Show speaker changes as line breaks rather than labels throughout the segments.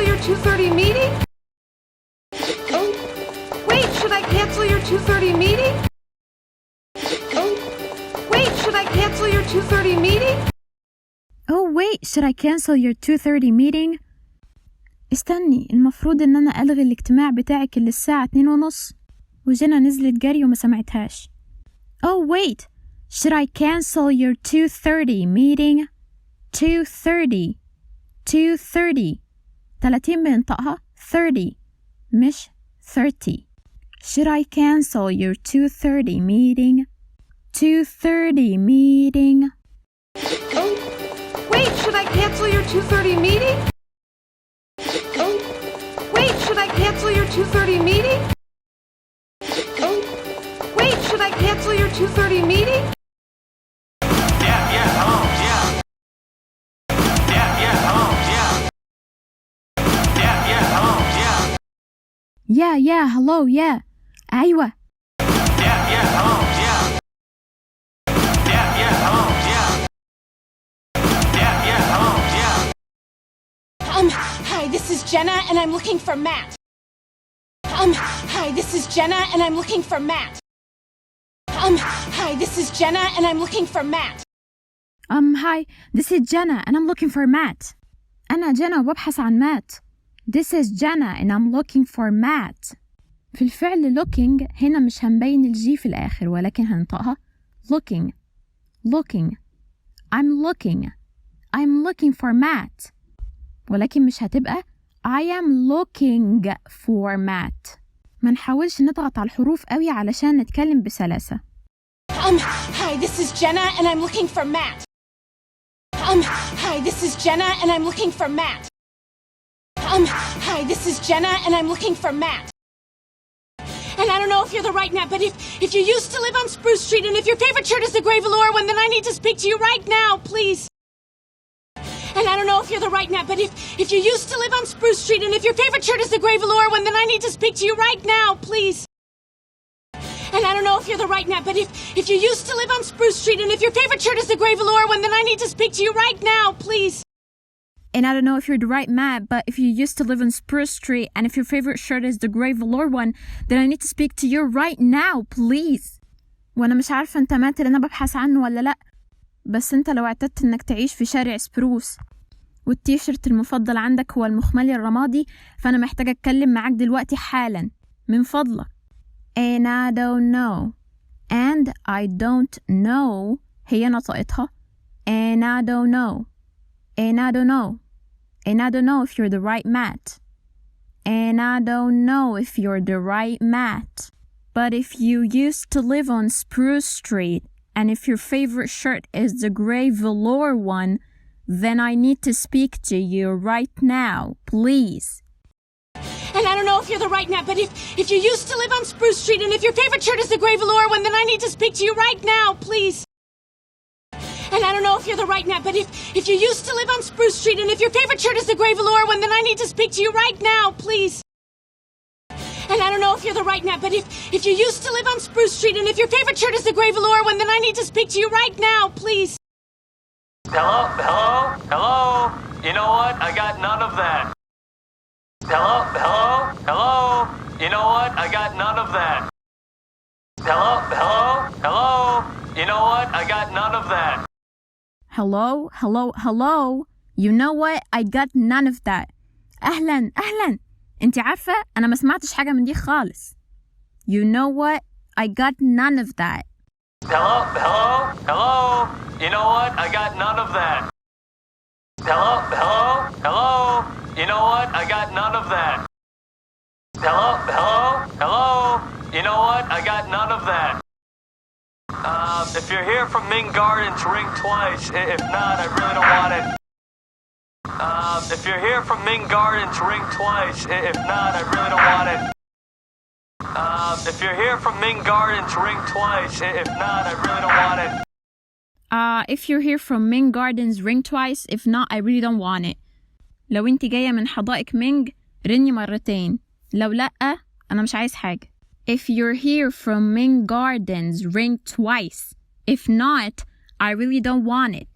cancel your 2:30 meeting? Oh, wait, should I cancel your 2:30 meeting? Oh, wait, should I cancel your 2:30 meeting?
Oh wait, should I cancel your 2:30 meeting? استني، المفروض ان انا الغي الاجتماع بتاعك اللي الساعة 2:30 وجنى نزلت جري وما سمعتهاش. Oh wait, should I cancel your 2:30 meeting? 2:30 30 بنطقها 30 مش 30. Should I cancel your 2:30 meeting? 2:30 meeting.
Oh, wait, should I cancel your 2:30 meeting? Oh, wait, should I cancel your 2:30 meeting? Oh, wait, should I cancel your 2:30 meeting?
Yeah, hello, yeah. أيوة.
hello, yeah. hello, yeah. hello, yeah.
Hi, this is Jenna, and I'm looking for Matt. Hi, this is Jenna, and I'm looking for Matt. Hi, this is Jenna, and I'm looking for Matt.
Hi, this is Jenna, and I'm looking for Matt. أنا جنى وببحث عن مات. This is Jenna and I'm looking for Matt. في الفعل looking هنا مش هنبين الجي في الآخر ولكن هنطقها looking. I'm looking for Matt. ولكن مش هتبقى I am looking for Matt. ما نحاولش نضغط على الحروف قوي علشان نتكلم بسلاسة.
Hi, this is Jenna and I'm looking for Matt. Hi, this is Jenna and I'm looking for Matt. Hi, this is Jenna, and I'm looking for Matt. And I don't know if you're the right Matt, but if you used to live on Spruce Street, and if your favorite shirt is the gray velour one, then I need to speak to you right now, please. And I don't know if you're the right Matt, but if you used to live on Spruce Street, and if your favorite shirt is the gray velour one, then I need to speak to you right now, please. And I don't know if you're the right Matt, but if you used to live on Spruce Street, and if your favorite shirt is the gray velour one, then I need to speak to you right now, please.
And I don't know if you're the right Matt, but if you used to live on Spruce Street and if your favorite shirt is the gray velour one, then I need to speak to you right now, please. وانا مش عارفة انت مات اللي انا ببحث عنه ولا لا، بس انت لو اعتدت انك تعيش في شارع سبروس والتيشيرت المفضل عندك هو المخملي الرمادي، فانا محتاجة اتكلم معاك دلوقتي حالا من فضلك. And I don't know هي نطقتها and I don't know if you're the right Matt. And I don't know if you're the right Matt. But if you used to live on Spruce Street, and if your favorite shirt is the gray velour one, then I need to speak to you right now, please.
And I don't know if you're the right Matt, but if you used to live on Spruce Street, and if your favorite shirt is the gray velour one, then I need to speak to you right now, please. And I don't know if you're the right Matt, but if you used to live on Spruce Street, and if your favorite shirt is the gray velour one, then I need to speak to you right now, please. And I don't know if you're the right Matt, but if you used to live on Spruce Street, and if your favorite shirt is the gray velour one, then I need to speak to you right now, please.
Hello? You know what? I got none of that. Hello? You know what? I got none of that. Hello? You know what? I got none of that.
Hello? You know what? I got none of that. أهلا انت عارفة أنا ما سمعتش حاجة من دي خالص. You know what? I got none of that.
Hello? You know what? I got none of that. Hello? You know what? I got none of that. Hello? You know what? I got none of that. If you're here from Ming Gardens, ring twice. If not, I really don't want it. If you're here from Ming Gardens, ring twice. If not, I really don't want it. If you're here from Ming Gardens, ring twice. If not, I really don't want it.
If you're here from Ming Gardens, ring twice. If not, I really don't want it. لو انت جاية من حدائق مينج رني مرتين. لو لأ أنا مش عايز حاجة. If you're here from Ming Gardens, ring twice. If not, I really don't want it.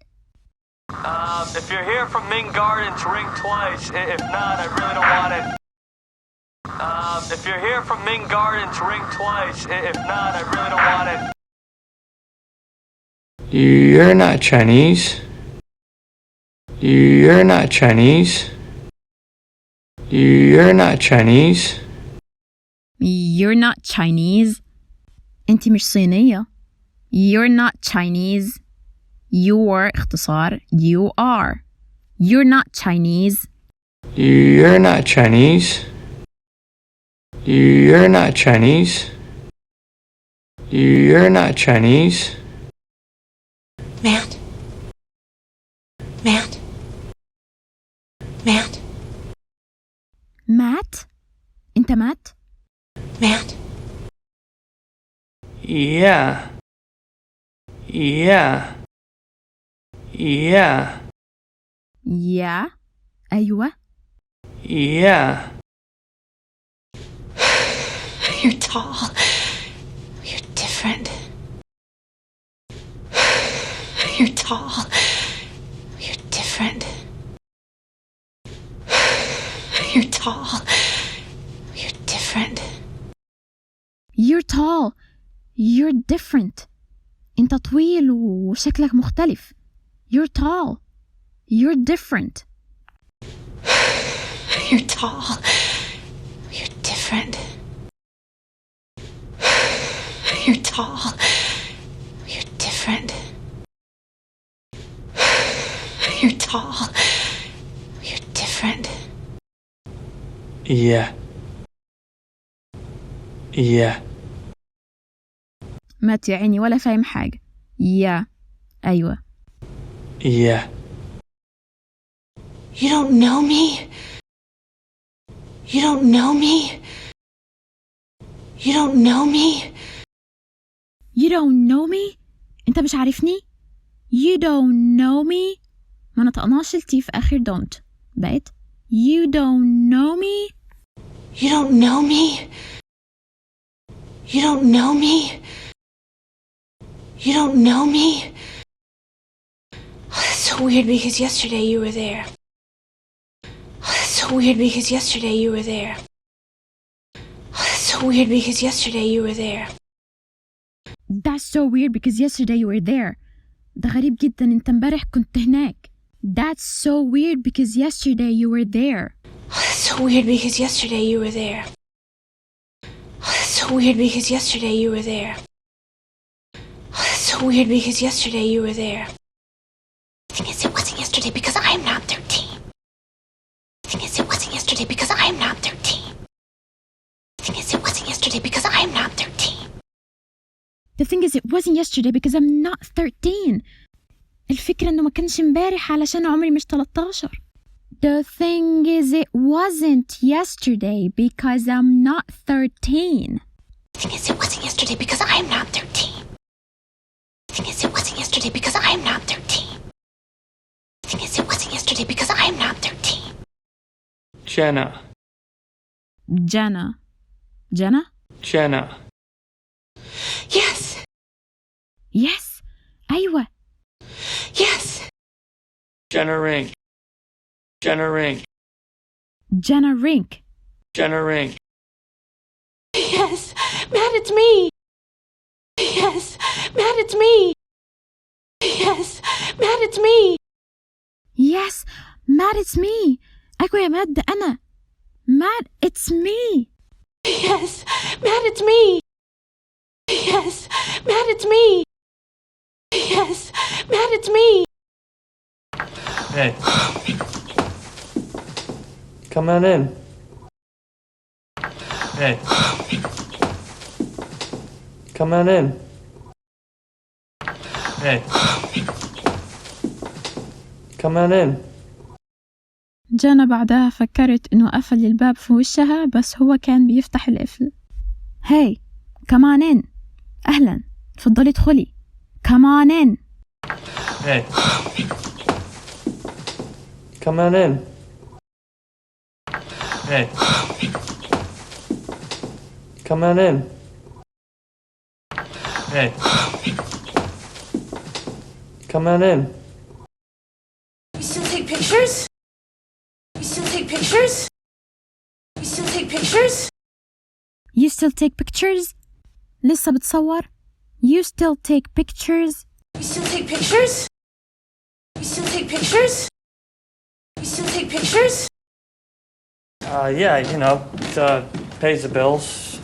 If you're here from Ming Gardens, ring twice. If not, I really don't want it. If you're here from Ming Gardens, ring twice. If not, I really don't want it.
You're not Chinese. You're not Chinese. You're not Chinese.
You're not Chinese. انتي مش صينية. You're not Chinese. You're اختصار you are. You're not Chinese.
You're not Chinese. You're not Chinese. You're not Chinese.
Matt. Matt. Matt.
Matt? انت مات؟
Matt.
Yeah. Yeah. Yeah.
Yeah. أيوة.
Yeah.
You're tall. You're different. You're tall. You're different. You're tall. You're different.
You're tall. You're different. انت طويل وشكلك مختلف. You're tall. You're different.
You're tall. You're different. You're tall. You're different. You're tall. You're different.
Yeah. Yeah.
مات يا عيني ولا فاهم حاجة. Yeah. أيوة.
Yeah.
You don't know me. You don't know me. You don't know me.
You don't know me. انت مش عارفني. You don't know me. ما نطقناش التي في آخر don't. بقت You don't know me.
You don't know me. You don't know me. You don't know me. Oh, that's so weird because yesterday you were there. Oh, that's so weird because yesterday you were there. Oh, that's so weird because yesterday you were there.
That's so weird because yesterday you were there. ده غريب جدا انت امبارح كنت هناك. That's so weird because yesterday you were there.
Oh, that's so weird because yesterday you were there. Oh, that's so weird because yesterday you were there. Oh, that's so weird because yesterday you were there. The thing is, it wasn't yesterday because I'm not 13. The thing is, it wasn't yesterday because I'm not 13. The thing is, it wasn't yesterday because I'm not 13.
The thing is it wasn't yesterday because I'm not 13. الفكرة انه ما كانش امبارح علشان عمري مش 13. The thing is it wasn't yesterday because I'm not 13.
The thing is, it wasn't yesterday because I'm not 13. The thing is, it wasn't yesterday because I'm not 13. The thing is, it wasn't yesterday because I'm not 13.
Jenna.
Jenna. Jenna?
Jenna.
Yes.
Yes. أيوة.
Yes.
Jenna Rink. Jenna Rink.
Jenna Rink.
Jenna Rink.
Yes. Matt, it's me. Yes. Matt, it's me. Yes. Matt, it's me.
Yes. Matt, it's me. أيوة يا مات ده أنا. Matt, it's me.
Yes. Matt, it's me. Yes. Matt, it's me. Yes. Matt, it's me.
Hey. Come on in. Hey. Come on in. Hey. Come on in.
جانا بعدها فكرت إنه قفل الباب في وشها بس هو كان بيفتح القفل. Hey, come on in. أهلا. تفضلي ادخلي. Come on in.
Hey. Come on in. Hey. Come on in. Hey. Come on in.
take pictures? You still take pictures? You still take pictures?
You still take pictures. لسه بتصور. You still take pictures.
You still take pictures? You still take pictures? You still take pictures?
Yeah, you know, pays the bills.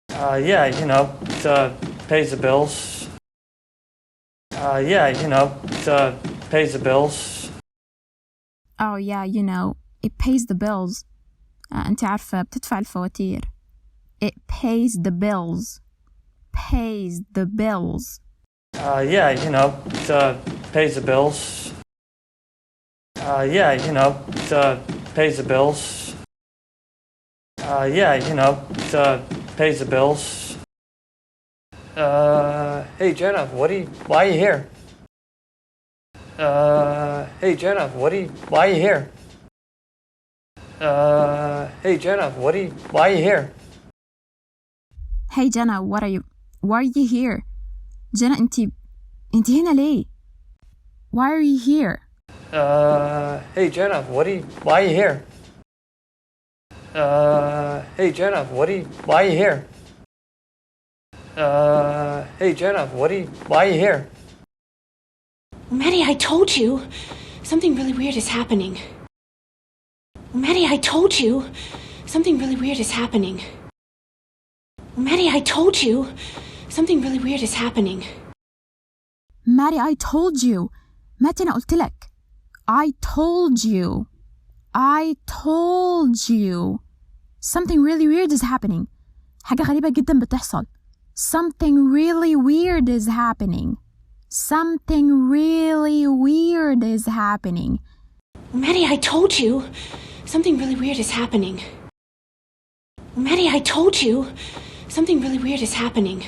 Yeah, you know, pays the bills. Yeah, you know, pays the bills.
Oh yeah, you know, it pays the bills. أنت عارفة بتدفع الفواتير. It pays the bills. Pays the bills.
Yeah, you know, pays the bills. Yeah, you know, pays the bills. Yeah, you know, pays the bills. Hey Jenna, why are you here? Hey Jenna, why are you here? Hey Jenna, why are you here?
Hey Jenna, why are you here? Jenna, انت هنا ليه? Why are you here?
Hey Jenna, why are you here? Hey Jenna, why are you here? Hey Jenna, why are you here?
Maddie, I told you something really weird is happening. Maddie, I told you something really weird is happening. Maddie, I told you something really weird is happening.
Maddie, I told you. ماتي أنا قلت لك. I told you. I told you. Something really weird is happening. حاجة غريبة جدا بتحصل. Something really weird is happening. Something really weird is happening.
Maddie, I told you something really weird is happening. Maddie, I told you something really weird is happening.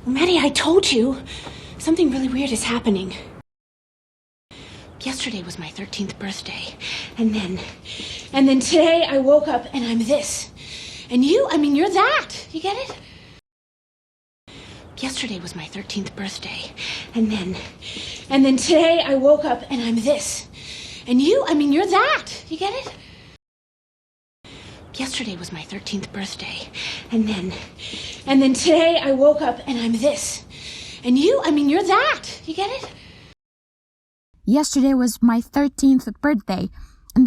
Maddie, I told you something really weird is happening. Yesterday was my 13th birthday. And then today I woke up and I'm this. And you're that. You get it? Yesterday was my 13th birthday. And then today I woke up and I'm this. And you're that. You get it? Yesterday was my 13th birthday. And then today I woke up and I'm this. And you're that. You get it?
Yesterday was my 13th birthday. And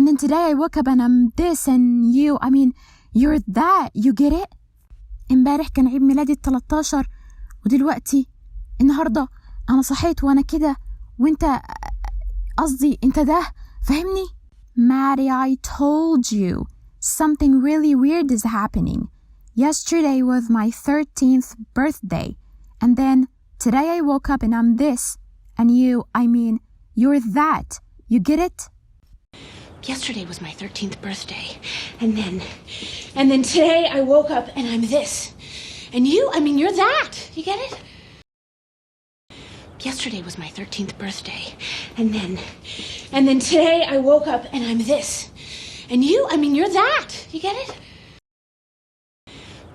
then today I woke up and I'm this and you're that. You get it? امبارح كان عيد ميلادي 13 ودلوقتي النهاردة أنا صحيت وأنا كده وانت قصدي انت ده فاهمني؟ Maddie, I told you something really weird is happening. Yesterday was my 13th birthday. And then today I woke up and I'm this. And you're that. You get it?
Yesterday was my 13th birthday. And then today I woke up and I'm this. And you're that. You get it? Yesterday was my 13th birthday. And then today I woke up and I'm this. And you're that. You get it?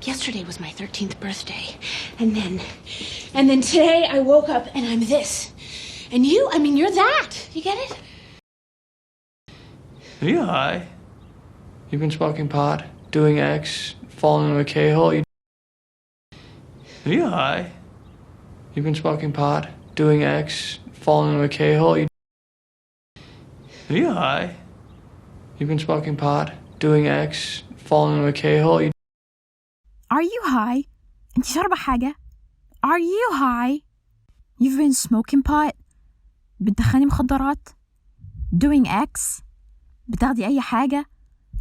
Yesterday was my 13th birthday. And then today I woke up and I'm this. And you're that. You get it?
Are you high? You've been smoking pot, doing X, falling into a K-hole. Are you high? You've been smoking pot, doing X, falling into a K-hole. Are you high? You've been smoking pot, doing X, falling into a K-hole.
Are you high? انت شاربة حاجة؟ Are you high? You've been smoking pot. بتدخني مخدرات. Doing X. بتاخدي أي حاجة.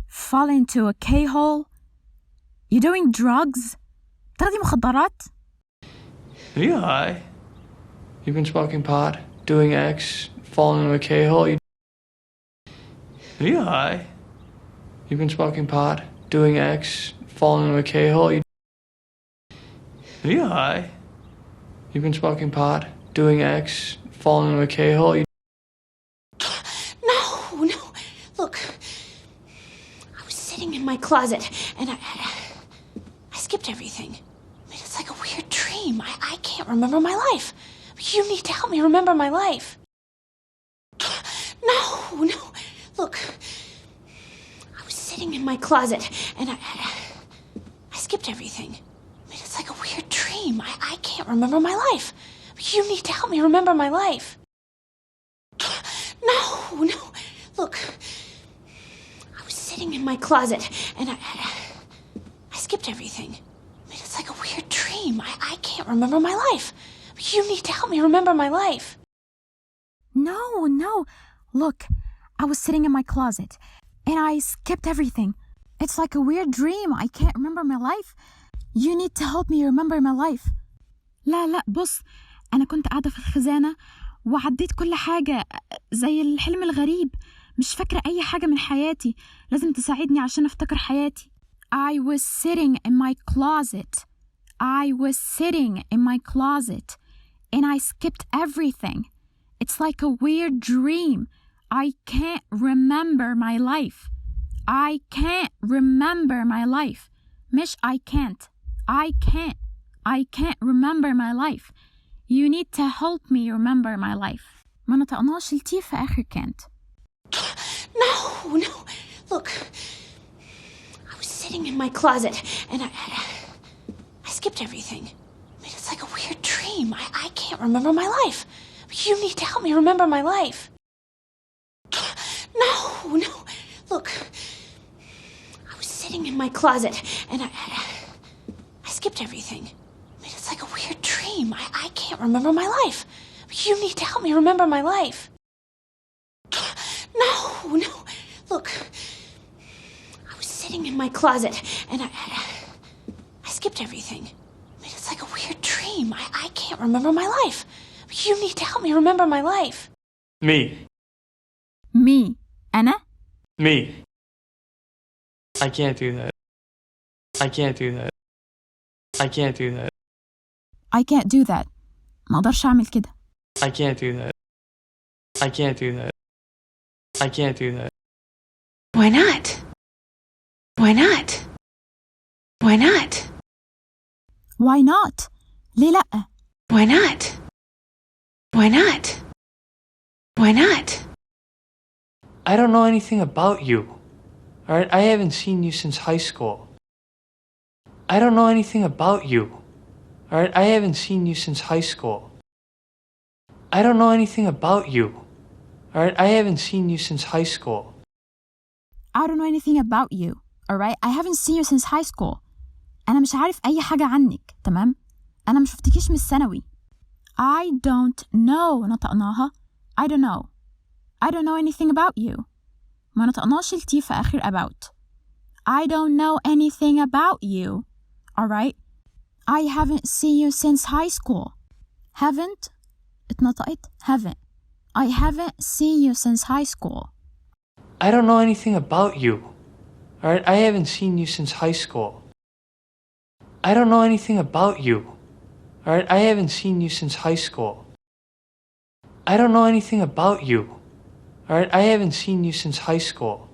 Fall into a K-hole. You doing drugs. بتاخدي مخدرات.
Are you high? You've been smoking pot, doing X, falling into a K-hole. Are you high? You've been smoking pot, doing X, falling into a K-hole. Are you high? You've been smoking pot, doing X, falling into a K-hole.
No. Look, I was sitting in my closet and I skipped everything. I mean, it's like a weird dream. I can't remember my life. You need to help me remember my life. my closet, and I skipped everything. I mean, it's like a weird dream. I can't remember my life. You need to help me remember my life. No. Look, I was sitting in my closet, and I skipped everything. I mean, it's like a weird dream. I can't remember my life. You need to help me remember my life.
No. Look, I was sitting in my closet and I skipped everything. It's like a weird dream. I can't remember my life. You need to help me remember my life. لا بص، أنا كنت قاعدة في الخزانة وعديت كل حاجة زي الحلم الغريب. مش فاكرة أي حاجة من حياتي. لازم تساعدني عشان أفتكر حياتي. I was sitting in my closet. I was sitting in my closet and I skipped everything. It's like a weird dream. I can't remember my life. I can't remember my life. مش I can't. I can't remember my life. You need to help me remember my life. ما نطقناش التي في آخر can't.
No. Look, I was sitting in my closet and I skipped everything. I mean, it's like a weird dream. I can't remember my life. You need to help me remember my life. No. Look, I was sitting in my closet and I skipped everything. I mean, it's like a weird dream. I can't remember my life. You need to help me remember my life. No. Look, I was sitting in my closet and I skipped everything. I mean, it's like a weird dream. I can't remember my life. You need to help me remember my life.
Me. أنا.
Me. I can't do that. I can't do that. I can't do that.
I can't do that. ما أقدرش أعمل كده.
I can't do that. I can't do that. I can't do that.
Why not? Why not? Why not?
Why not? ليه لأ؟
Why not? Why not? Why not?
I don't know anything about you. Alright, I haven't seen you since high school. I don't know anything about you. Alright, I haven't seen you since high school. I don't know anything about you. Alright, I haven't seen you since high school.
I don't know anything about you. Alright, I haven't seen you since high school. أنا مش عارف أي حاجة عنك، تمام؟ أنا مش شفتكيش من الثانوي. I don't know نطقناها. I don't know. I don't know anything about you. ما نطقناش التي في آخر about. I don't know anything about you. Alright? I haven't seen you since high school. Haven't اتنطقت haven't. I haven't seen you since high school.
I don't know anything about you. Alright, I haven't seen you since high school. I don't know anything about you. Alright, I haven't seen you since high school. I don't know anything about you. Alright, I haven't seen you since high school.